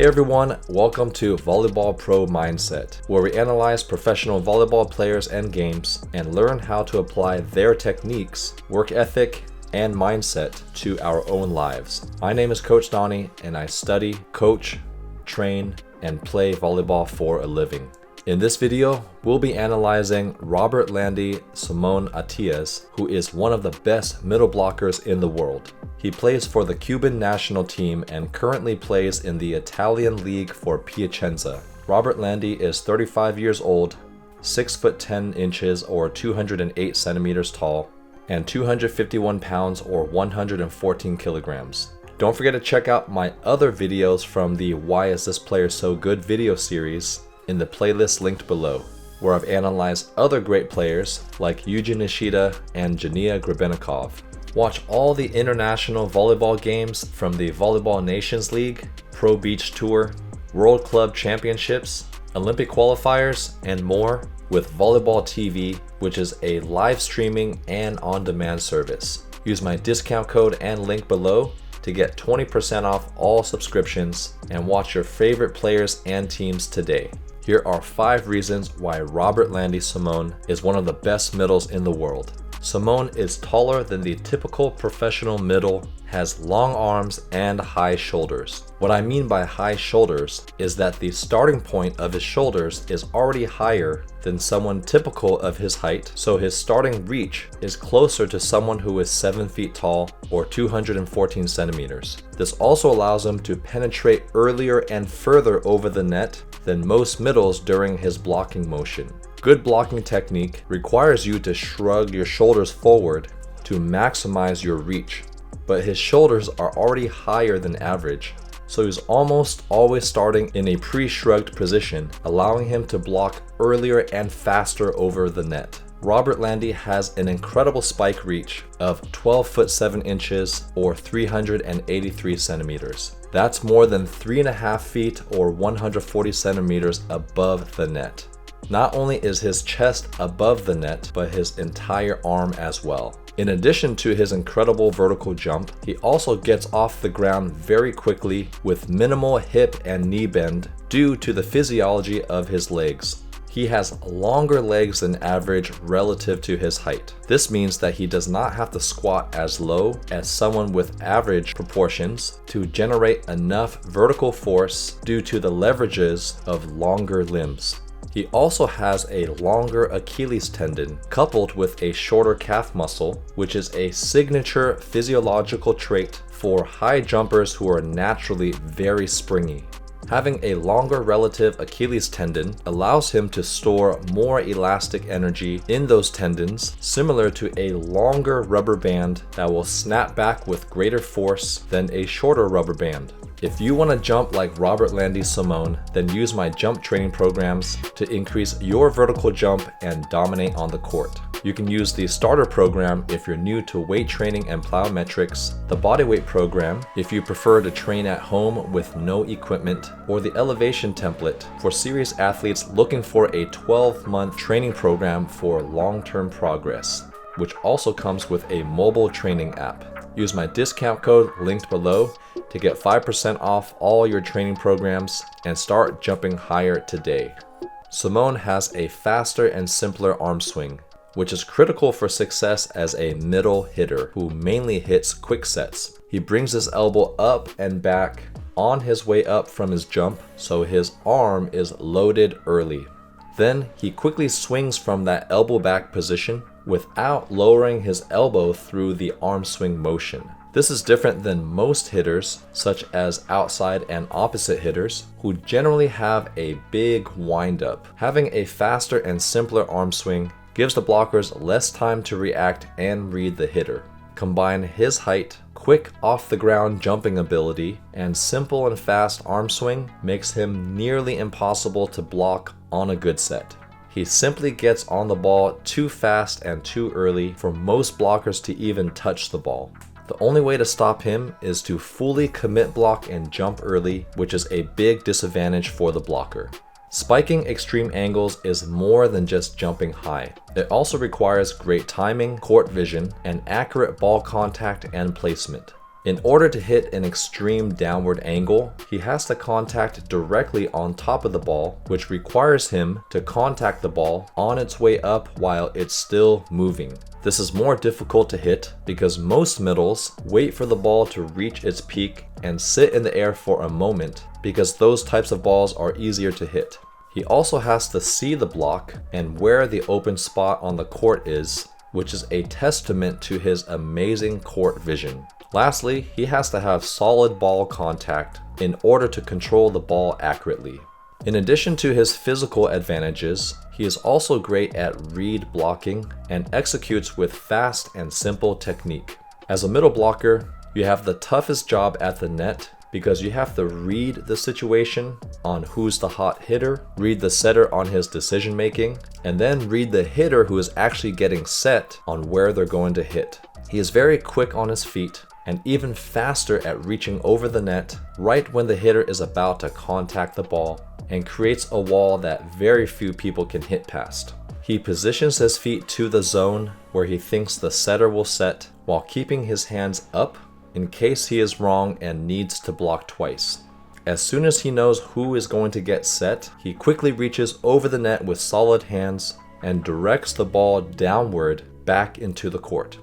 Hey everyone, welcome to Volleyball Pro Mindset, where we analyze professional volleyball players and games and learn how to apply their techniques, work ethic, and mindset to our own lives. My name is Coach Donnie, and I study, coach, train, and play volleyball for a living. In this video, we'll be analyzing Robertlandy Simon Atias, who is one of the best middle blockers in the world. He plays for the Cuban national team and currently plays in the Italian league for Piacenza. Robertlandy is 35 years old, 6 foot 10 inches or 208 centimeters tall, and 251 pounds or 114 kilograms. Don't forget to check out my other videos from the Why Is This Player So Good video series in the playlist linked below, where I've analyzed other great players like Yuji Nishida and Jania Grebennikov. Watch all the international volleyball games from the Volleyball Nations League, Pro Beach Tour, World Club Championships, Olympic qualifiers, and more with Volleyball TV, which is a live streaming and on-demand service. Use my discount code and link below to get 20% off all subscriptions and watch your favorite players and teams today. Here are 5 reasons why Robertlandy Simon is one of the best middles in the world. Simon is taller than the typical professional middle, has long arms and high shoulders. What I mean by high shoulders is that the starting point of his shoulders is already higher than someone typical of his height, so his starting reach is closer to someone who is 7 feet tall or 214 centimeters. This also allows him to penetrate earlier and further over the net than most middles during his blocking motion. Good blocking technique requires you to shrug your shoulders forward to maximize your reach, but his shoulders are already higher than average, so he's almost always starting in a pre-shrugged position, allowing him to block earlier and faster over the net. Robertlandy has an incredible spike reach of 12 foot 7 inches or 383 centimeters. That's more than 3.5 feet or 140 centimeters above the net. Not only is his chest above the net, but his entire arm as well. In addition to his incredible vertical jump, he also gets off the ground very quickly with minimal hip and knee bend due to the physiology of his legs. He has longer legs than average relative to his height. This means that he does not have to squat as low as someone with average proportions to generate enough vertical force due to the leverages of longer limbs. He also has a longer Achilles tendon coupled with a shorter calf muscle, which is a signature physiological trait for high jumpers who are naturally very springy. Having a longer relative Achilles tendon allows him to store more elastic energy in those tendons, similar to a longer rubber band that will snap back with greater force than a shorter rubber band. If you want to jump like Robertlandy Simon, then use my jump training programs to increase your vertical jump and dominate on the court. You can use the starter program if you're new to weight training and plyometrics, the bodyweight program if you prefer to train at home with no equipment, or the elevation template for serious athletes looking for a 12-month training program for long-term progress, which also comes with a mobile training app. Use my discount code linked below to get 5% off all your training programs and start jumping higher today. Simon has a faster and simpler arm swing, which is critical for success as a middle hitter who mainly hits quick sets. He brings his elbow up and back on his way up from his jump, so his arm is loaded early. Then he quickly swings from that elbow back position without lowering his elbow through the arm swing motion. This is different than most hitters, such as outside and opposite hitters, who generally have a big windup. Having a faster and simpler arm swing gives the blockers less time to react and read the hitter. Combine his height, quick off-the-ground jumping ability, and simple and fast arm swing makes him nearly impossible to block on a good set. He simply gets on the ball too fast and too early for most blockers to even touch the ball. The only way to stop him is to fully commit block and jump early, which is a big disadvantage for the blocker. Spiking extreme angles is more than just jumping high. It also requires great timing, court vision, and accurate ball contact and placement. In order to hit an extreme downward angle, he has to contact directly on top of the ball, which requires him to contact the ball on its way up while it's still moving. This is more difficult to hit because most middles wait for the ball to reach its peak and sit in the air for a moment because those types of balls are easier to hit. He also has to see the block and where the open spot on the court is, which is a testament to his amazing court vision. Lastly, he has to have solid ball contact in order to control the ball accurately. In addition to his physical advantages, he is also great at read blocking and executes with fast and simple technique. As a middle blocker, you have the toughest job at the net because you have to read the situation on who's the hot hitter, read the setter on his decision making, and then read the hitter who is actually getting set on where they're going to hit. He is very quick on his feet and even faster at reaching over the net right when the hitter is about to contact the ball, and creates a wall that very few people can hit past. He positions his feet to the zone where he thinks the setter will set while keeping his hands up in case he is wrong and needs to block twice. As soon as he knows who is going to get set, he quickly reaches over the net with solid hands and directs the ball downward back into the court.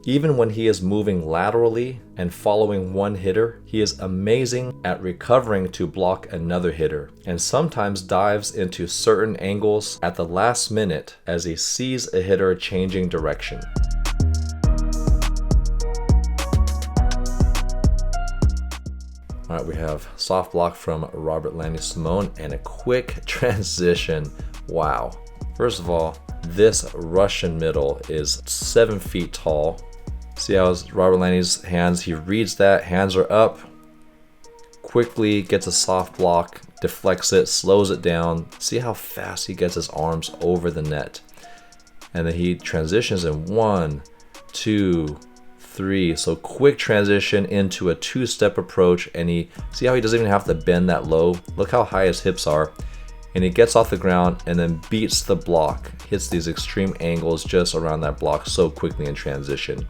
Even when he is moving laterally and following one hitter, he is amazing at recovering to block another hitter, and sometimes dives into certain angles at the last minute as he sees a hitter changing direction. All right, we have soft block from Robertlandy Simone and a quick transition. Wow. First of all, this Russian middle is 7 feet tall. See how Robertlandy's hands, he reads that, hands are up, quickly gets a soft block, deflects it, slows it down. See how fast he gets his arms over the net. And then he transitions in 1, 2, 3. So quick transition into a 2-step approach, and he, see how he doesn't even have to bend that low? Look how high his hips are. And he gets off the ground and then beats the block, hits these extreme angles just around that block so quickly in transition.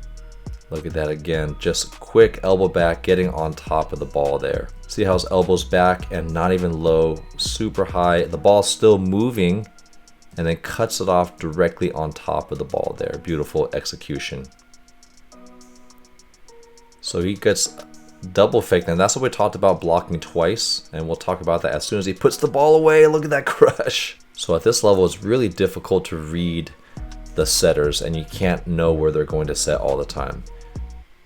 Look at that again, just quick elbow back, getting on top of the ball there. See how his elbow's back and not even low, super high. The ball's still moving and then cuts it off directly on top of the ball there. Beautiful execution. So he gets double fake, and that's what we talked about, blocking twice, and we'll talk about that as soon as he puts the ball away. Look at that crush. So at this level, it's really difficult to read the setters, and you can't know where they're going to set all the time.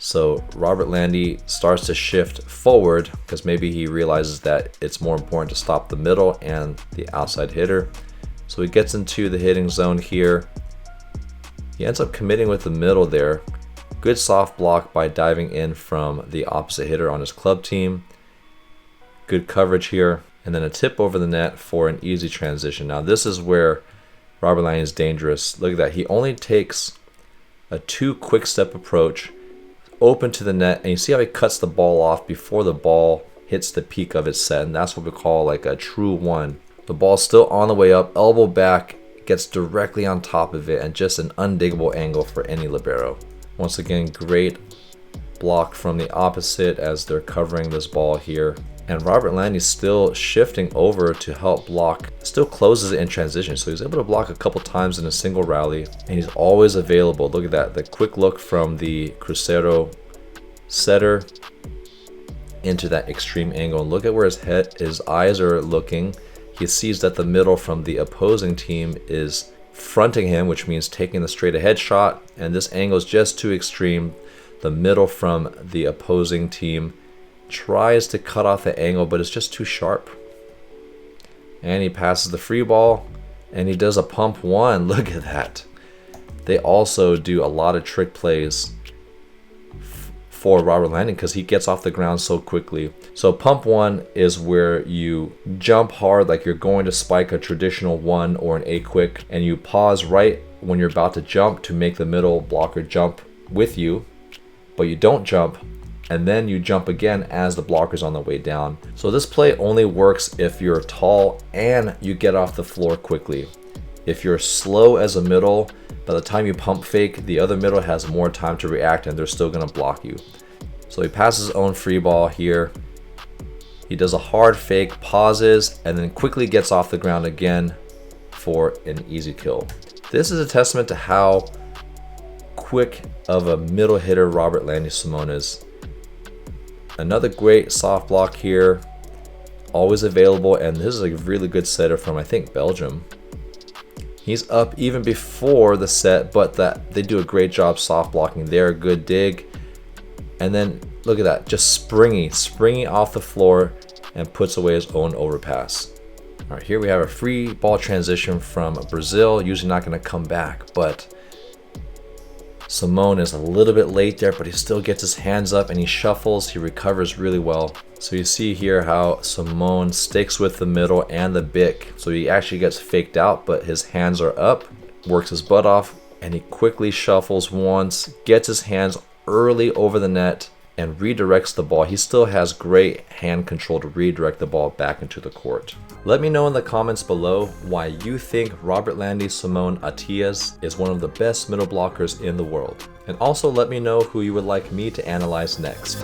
So Robertlandy starts to shift forward because maybe he realizes that it's more important to stop the middle and the outside hitter. So he gets into the hitting zone here. He ends up committing with the middle there. Good soft block by diving in from the opposite hitter on his club team. Good coverage here. And then a tip over the net for an easy transition. Now this is where Robertlandy is dangerous. Look at that. He only takes a 2 quick step approach, open to the net, and you see how he cuts the ball off before the ball hits the peak of its set, and that's what we call like a true 1. The ball's still on the way up, elbow back, gets directly on top of it, and just an undiggable angle for any libero. Once again, great block from the opposite as they're covering this ball here. And Robertlandy's still shifting over to help block, still closes it in transition. So he's able to block a couple times in a single rally, and he's always available. Look at that, the quick look from the crucero setter into that extreme angle. And look at where his eyes are looking. He sees that the middle from the opposing team is fronting him, which means taking the straight ahead shot, and this angle is just too extreme. The middle from the opposing team tries to cut off the angle, but it's just too sharp. And he passes the free ball, and he does a pump 1. Look at that. They also do a lot of trick plays for Robertlandy because he gets off the ground so quickly. So pump 1 is where you jump hard like you're going to spike a traditional 1 or an A quick, and you pause right when you're about to jump to make the middle blocker jump with you, but you don't jump, and then you jump again as the blocker's on the way down. So this play only works if you're tall and you get off the floor quickly. If you're slow as a middle, by the time you pump fake, the other middle has more time to react and they're still gonna block you. So he passes his own free ball here. He does a hard fake, pauses, and then quickly gets off the ground again for an easy kill. This is a testament to how quick of a middle hitter Robertlandy Simone is. Another great soft block here, always available, and this is a really good setter from, I think, Belgium. He's up even before the set, but they do a great job soft blocking there. Good dig. And then look at that, just springy off the floor and puts away his own overpass. All right, here we have a free ball transition from Brazil, usually not gonna come back, but Simone is a little bit late there, but he still gets his hands up and he shuffles, he recovers really well. So you see here how Simone sticks with the middle and the bic. So he actually gets faked out, but his hands are up, works his butt off, and he quickly shuffles once, gets his hands early over the net, and redirects the ball. He still has great hand control to redirect the ball back into the court. Let me know in the comments below why you think Robertlandy Simone Atias is one of the best middle blockers in the world. And also let me know who you would like me to analyze next.